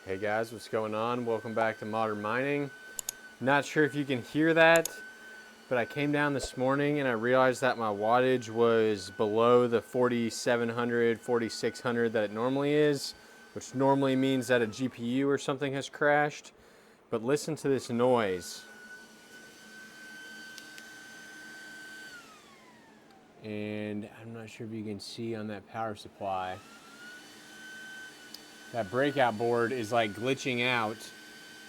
Hey guys, what's going on? Welcome back to Modern Mining. Not sure if you can hear that, but I came down this morning and I realized that my wattage was below the 4700, 4600 that it normally is, which normally means that a GPU or something has crashed. But listen to this noise. And I'm not sure if you can see on that power supply. That breakout board is like glitching out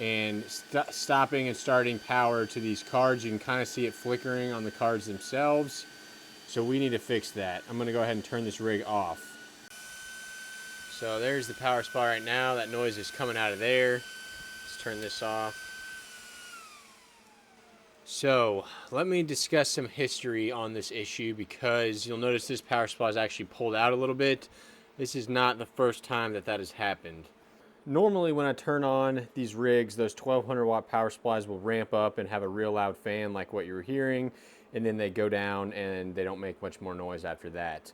and stopping and starting power to these cards. You can kind of see it flickering on the cards themselves. So we need to fix that. I'm gonna go ahead and turn this rig off. So there's the power supply right now. That noise is coming out of there. Let's turn this off. So let me discuss some history on this issue, because you'll notice this power supply is actually pulled out a little bit. This is not the first time that has happened. Normally when I turn on these rigs, those 1200 watt power supplies will ramp up and have a real loud fan like what you were hearing, and then they go down and they don't make much more noise after that.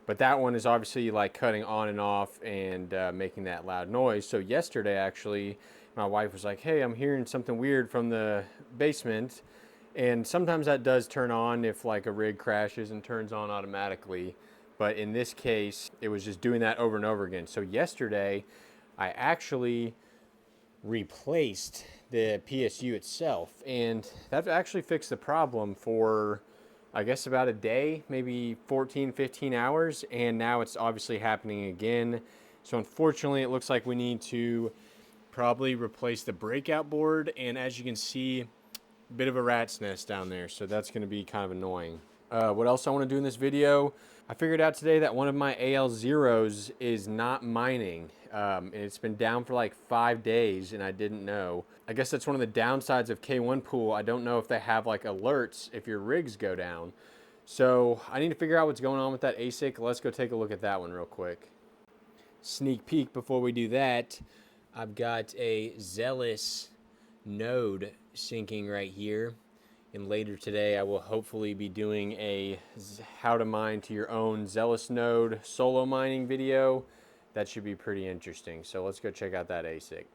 But that one is obviously like cutting on and off and making that loud noise. So yesterday actually, my wife was like, hey, I'm hearing something weird from the basement. And sometimes that does turn on if like a rig crashes and turns on automatically. But in this case, it was just doing that over and over again. So yesterday, I actually replaced the PSU itself, and that actually fixed the problem for, I guess, about a day, maybe 14, 15 hours, and now it's obviously happening again. So unfortunately, it looks like we need to probably replace the breakout board, and as you can see, a bit of a rat's nest down there, so that's going to be kind of annoying. What else I want to do in this video? I figured out today that one of my AL0s is not mining. And it's been down for like 5 days and I didn't know. I guess that's one of the downsides of K1 Pool. I don't know if they have like alerts if your rigs go down. So I need to figure out what's going on with that ASIC. Let's go take a look at that one real quick. Sneak peek before we do that. I've got a Zealous node syncing right here. And later today, I will hopefully be doing a how to mine to your own Zealous node solo mining video. That should be pretty interesting. So let's go check out that ASIC.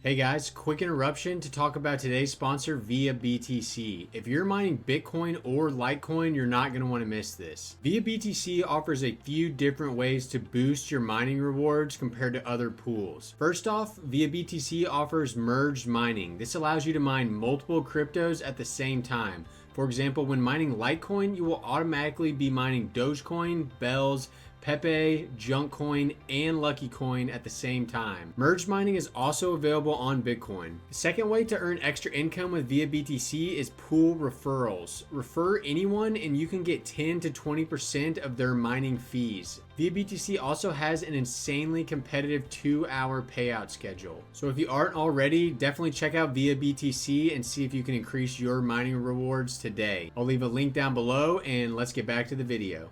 Hey guys, quick interruption to talk about today's sponsor, Via BTC. If you're mining Bitcoin or Litecoin, you're not going to want to miss this. Via BTC offers a few different ways to boost your mining rewards compared to other pools. First off, Via BTC offers merged mining. This allows you to mine multiple cryptos at the same time. For example, when mining Litecoin, you will automatically be mining Dogecoin, Bells, Pepe, Junkcoin, and Lucky Coin at the same time. Merged mining is also available on Bitcoin. The second way to earn extra income with Via BTC is pool referrals. Refer anyone and you can get 10 to 20% of their mining fees. Via BTC also has an insanely competitive 2-hour payout schedule. So if you aren't already, definitely check out Via BTC and see if you can increase your mining rewards today. I'll leave a link down below and let's get back to the video.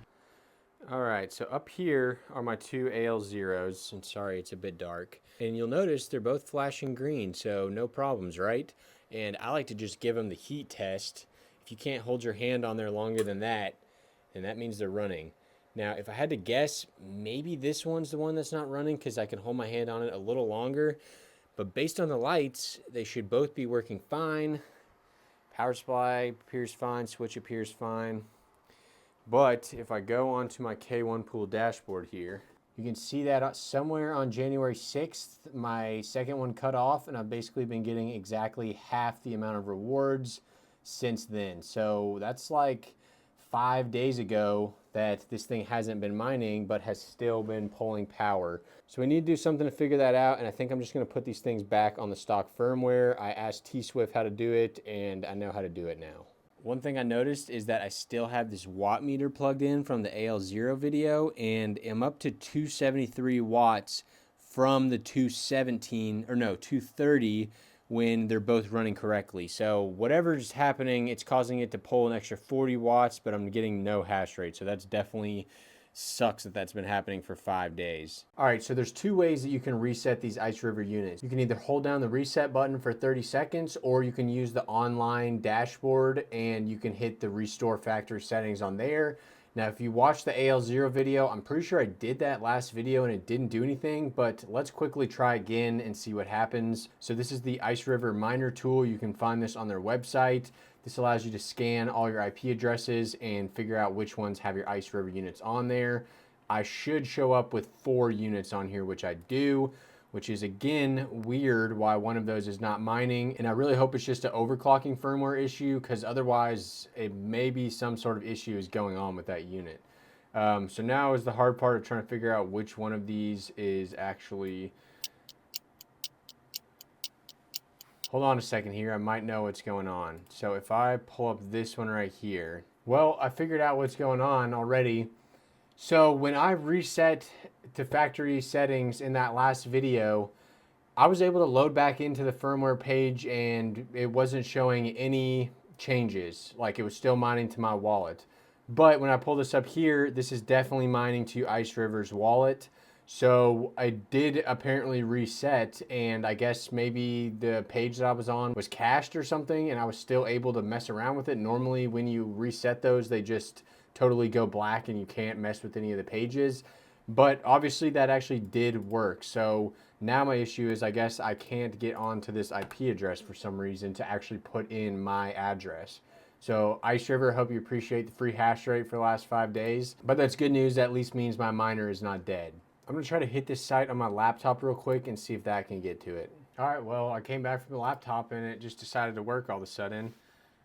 All right, so up here are my two AL0s, and sorry, it's a bit dark. And you'll notice they're both flashing green, so no problems, right? And I like to just give them the heat test. If you can't hold your hand on there longer than that, then that means they're running. Now, if I had to guess, maybe this one's the one that's not running because I can hold my hand on it a little longer. But based on the lights, they should both be working fine. Power supply appears fine, switch appears fine. But if I go onto my K1 Pool dashboard here, you can see that somewhere on January 6th, my second one cut off, and I've basically been getting exactly half the amount of rewards since then. So that's like 5 days ago that this thing hasn't been mining, but has still been pulling power. So we need to do something to figure that out, and I think I'm just gonna put these things back on the stock firmware. I asked T-Swift how to do it, and I know how to do it now. One thing I noticed is that I still have this watt meter plugged in from the AL0 video, and I'm up to 273 watts from the 230 when they're both running correctly. So whatever's happening, it's causing it to pull an extra 40 watts, but I'm getting no hash rate. So that's definitely sucks that that's been happening for 5 days. All right, so there's two ways that you can reset these Ice River units. You can either hold down the reset button for 30 seconds, or you can use the online dashboard and you can hit the restore factory settings on there. Now, if you watched the AL0 video, I'm pretty sure I did that last video and it didn't do anything, but let's quickly try again and see what happens. So this is the Ice River Miner tool. You can find this on their website. This allows you to scan all your IP addresses and figure out which ones have your Ice River units on there. I should show up with 4 units on here, which I do, which is again weird why one of those is not mining. And I really hope it's just an overclocking firmware issue, because otherwise it may be some sort of issue is going on with that unit. So now is the hard part of trying to figure out which one of these is actually... Hold on a second here, I might know what's going on. So if I pull up this one right here, well, I figured out what's going on already. So when I reset to factory settings in that last video, I was able to load back into the firmware page and it wasn't showing any changes. Like, it was still mining to my wallet. But when I pull this up here, this is definitely mining to Ice River's wallet. So I did apparently reset, and I guess maybe the page that I was on was cached or something, and I was still able to mess around with it. Normally when you reset those, they just totally go black and you can't mess with any of the pages. But obviously that actually did work. So now my issue is, I guess I can't get onto this IP address for some reason to actually put in my address. So Ice River, hope you appreciate the free hash rate for the last 5 days. But that's good news, that at least means my miner is not dead. I'm gonna try to hit this site on my laptop real quick and see if that can get to it. All right, well, I came back from the laptop and it just decided to work all of a sudden.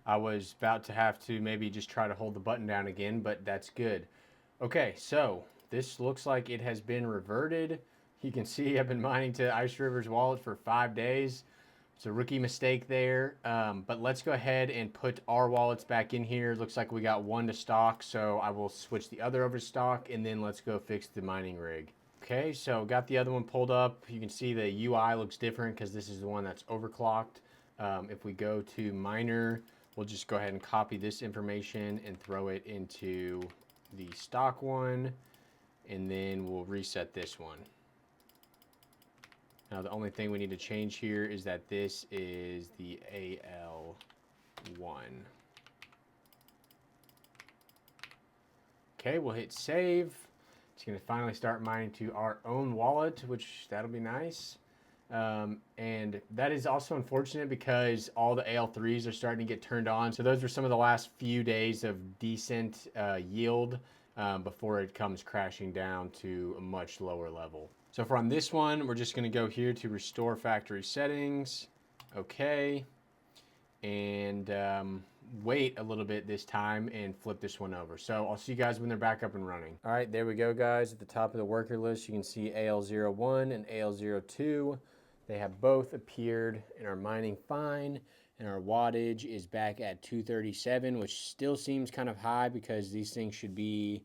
I was about to have to maybe just try to hold the button down again, but that's good. Okay, so this looks like it has been reverted. You can see I've been mining to Ice River's wallet for 5 days. It's a rookie mistake there, but let's go ahead and put our wallets back in here. Looks like we got one to stock, so I will switch the other over to stock, and then let's go fix the mining rig. Okay, so got the other one pulled up. You can see the UI looks different because this is the one that's overclocked. If we go to miner, we'll just go ahead and copy this information and throw it into the stock one, and then we'll reset this one. Now the only thing we need to change here is that this is the AL1. Okay, we'll hit save. It's going to finally start mining to our own wallet, which that'll be nice. And that is also unfortunate because all the AL3s are starting to get turned on. So those were some of the last few days of decent yield before it comes crashing down to a much lower level. So for on this one, we're just going to go here to restore factory settings. Okay. And wait a little bit this time and flip this one over. So I'll see you guys when they're back up and running. All right, there we go, guys. At the top of the worker list, you can see AL01 and AL02. They have both appeared and are mining fine. And our wattage is back at 237, which still seems kind of high because these things should be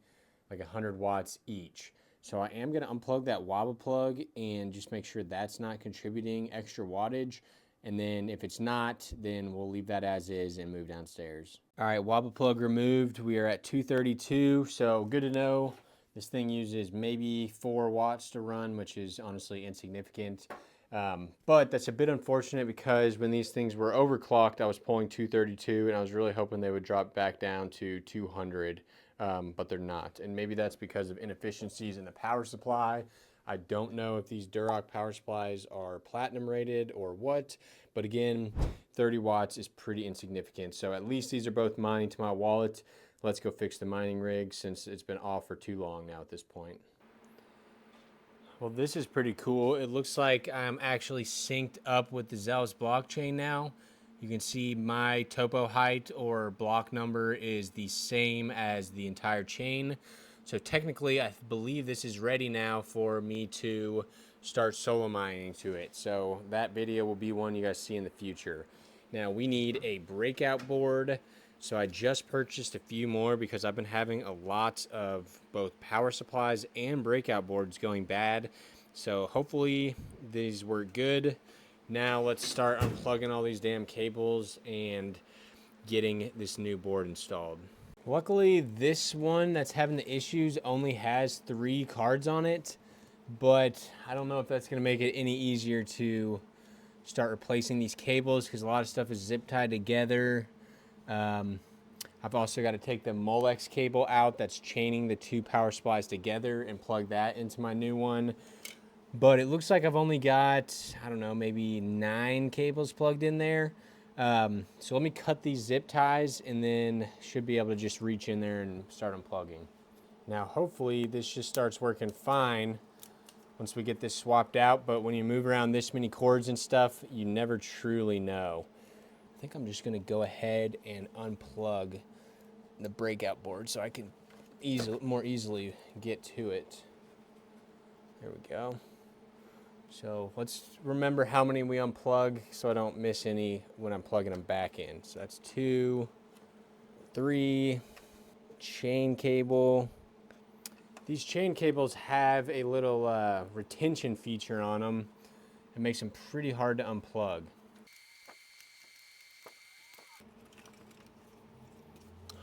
like 100 watts each. So I am going to unplug that wobble plug and just make sure that's not contributing extra wattage. And then if it's not, then we'll leave that as is and move downstairs. All right, wobble plug removed. We are at 232, so good to know. This thing uses maybe 4 watts to run, which is honestly insignificant. But that's a bit unfortunate because when these things were overclocked, I was pulling 232 and I was really hoping they would drop back down to 200, but they're not. And maybe that's because of inefficiencies in the power supply. I don't know if these DROK power supplies are platinum rated or what, but again, 30 watts is pretty insignificant. So at least these are both mining to my wallet. Let's go fix the mining rig since it's been off for too long now at this point. Well, this is pretty cool. It looks like I'm actually synced up with the Zealous blockchain now. You can see my topo height or block number is the same as the entire chain. So technically, I believe this is ready now for me to start solo mining to it. So that video will be one you guys see in the future. Now we need a breakout board. So I just purchased a few more because I've been having a lot of both power supplies and breakout boards going bad. So hopefully these work good. Now let's start unplugging all these damn cables and getting this new board installed. Luckily, this one that's having the issues only has 3 cards on it, but I don't know if that's going to make it any easier to start replacing these cables because a lot of stuff is zip tied together. I've also got to take the Molex cable out that's chaining the two power supplies together and plug that into my new one. But it looks like I've only got, I don't know, maybe 9 cables plugged in there. So let me cut these zip ties and then should be able to just reach in there and start unplugging. Now hopefully this just starts working fine once we get this swapped out, but when you move around this many cords and stuff, you never truly know. I think I'm just gonna go ahead and unplug the breakout board so I can more easily get to it. There we go. So let's remember how many we unplug so I don't miss any when I'm plugging them back in. So that's 2, 3, chain cable. These chain cables have a little retention feature on them. It makes them pretty hard to unplug.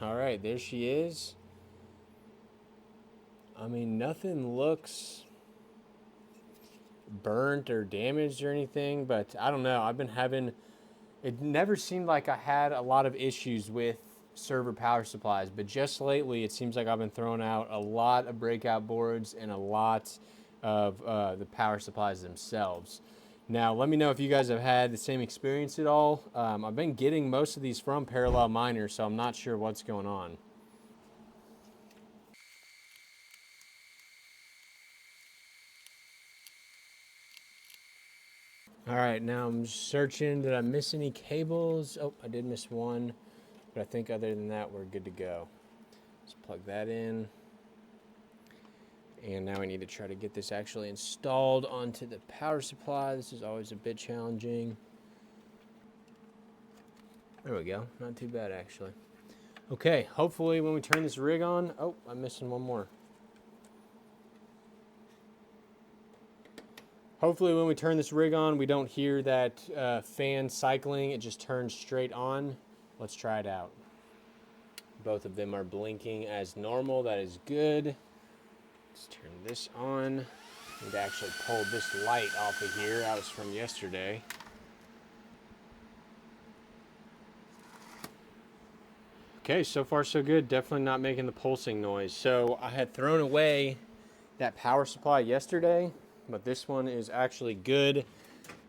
All right, there she is. I mean, nothing looks burnt or damaged or anything, but I don't know. I've been having, it never seemed like I had a lot of issues with server power supplies, but just lately it seems like I've been throwing out a lot of breakout boards and a lot of the power supplies themselves. Now let me know if you guys have had the same experience at all. I've been getting most of these from Parallel Miner, so I'm not sure what's going on. All right, now I'm searching. Did I miss any cables? Oh, I did miss one, but I think other than that, we're good to go. Let's plug that in. And now I need to try to get this actually installed onto the power supply. This is always a bit challenging. There we go. Not too bad, actually. Okay, hopefully when we turn this rig on... Oh, I'm missing one more. Hopefully when we turn this rig on, we don't hear that fan cycling. It just turns straight on. Let's try it out. Both of them are blinking as normal. That is good. Let's turn this on. Need to actually pull this light off of here. That was from yesterday. Okay, so far so good. Definitely not making the pulsing noise. So I had thrown away that power supply yesterday, but this one is actually good,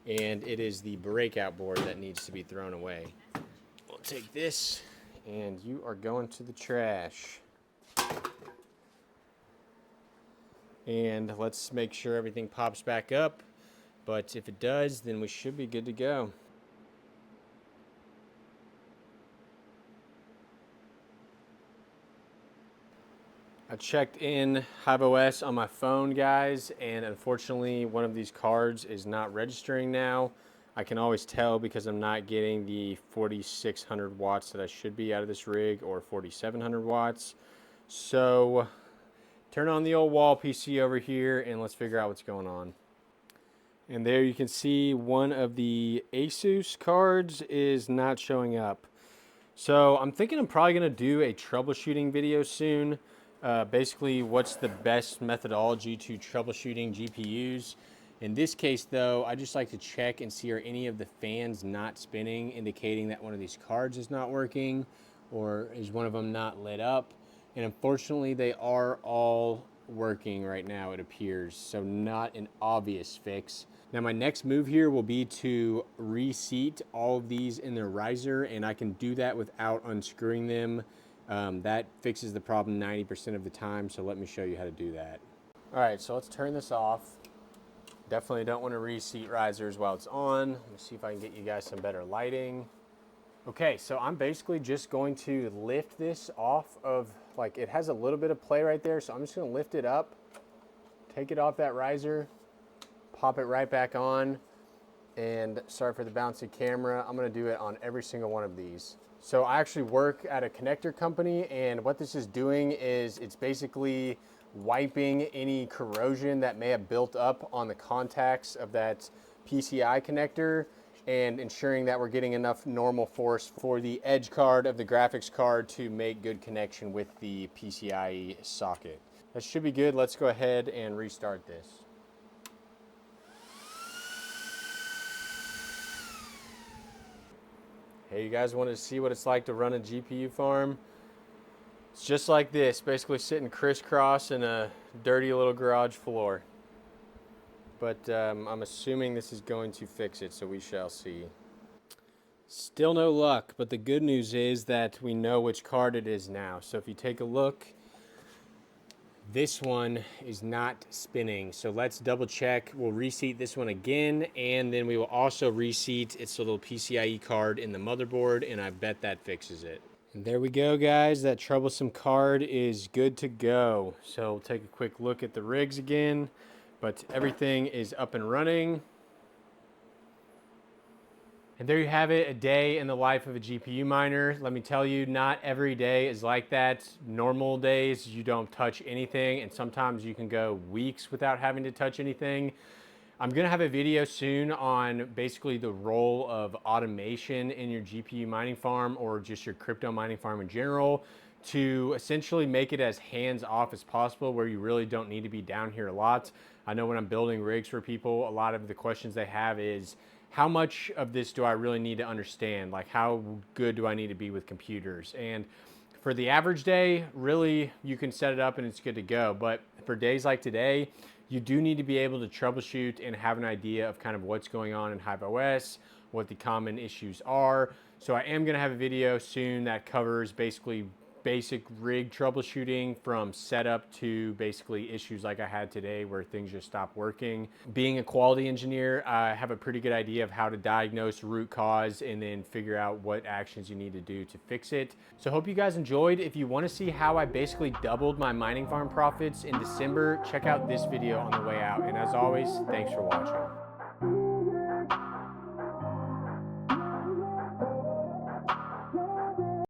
and it is the breakout board that needs to be thrown away. We'll take this, and you are going to the trash. And let's make sure everything pops back up, but if it does, then we should be good to go. I checked in hiveos on my phone, guys, and unfortunately one of these cards is not registering now. I can always tell because I'm not getting the 4600 watts that I should be out of this rig, or 4700 watts. So turn on the old wall PC over here and let's figure out what's going on. And there you can see one of the ASUS cards is not showing up. So I'm thinking I'm probably gonna do a troubleshooting video soon. Basically, what's the best methodology to troubleshooting GPUs. In this case though, I just like to check and see are any of the fans not spinning, indicating that one of these cards is not working, or is one of them not lit up. And unfortunately they are all working right now, it appears, so not an obvious fix. Now my next move here will be to reseat all of these in their riser, and I can do that without unscrewing them. That fixes the problem 90% of the time, so let me show you how to do that. All right, so let's turn this off. Definitely don't want to reseat risers while it's on. Let me see if I can get you guys some better lighting. Okay, so I'm basically just going to lift this off of, like, it has a little bit of play right there, so I'm just going to lift it up, take it off that riser, pop it right back on, and sorry for the bouncy camera, I'm going to do it on every single one of these. So I actually work at a connector company, and what this is doing is it's basically wiping any corrosion that may have built up on the contacts of that PCI connector and ensuring that we're getting enough normal force for the edge card of the graphics card to make good connection with the PCIe socket. That should be good. Let's go ahead and restart this. Hey, you guys wanted to see what it's like to run a GPU farm? It's just like this, basically sitting crisscross in a dirty little garage floor. But I'm assuming this is going to fix it, so we shall see. Still no luck, but the good news is that we know which card it is now. So if you take a look, this one is not spinning. So let's double check. We'll reseat this one again, and then we will also reseat its little PCIe card in the motherboard, and I bet that fixes it. And there we go, guys. That troublesome card is good to go. So we'll take a quick look at the rigs again, but everything is up and running. And there you have it, a day in the life of a GPU miner. Let me tell you, not every day is like that. Normal days, you don't touch anything, and sometimes you can go weeks without having to touch anything. I'm gonna have a video soon on basically the role of automation in your GPU mining farm or just your crypto mining farm in general to essentially make it as hands-off as possible where you really don't need to be down here a lot. I know when I'm building rigs for people, a lot of the questions they have is, how much of this do I really need to understand? Like, how good do I need to be with computers? And for the average day, really, you can set it up and it's good to go. But for days like today, you do need to be able to troubleshoot and have an idea of kind of what's going on in hiveos, what the common issues are. So I am gonna have a video soon that covers basically basic rig troubleshooting from setup to basically issues like I had today where things just stop working. Being a quality engineer, I have a pretty good idea of how to diagnose root cause and then figure out what actions you need to do to fix it. So hope you guys enjoyed. If you want to see how I basically doubled my mining farm profits in December, check out this video on the way out. And as always, thanks for watching.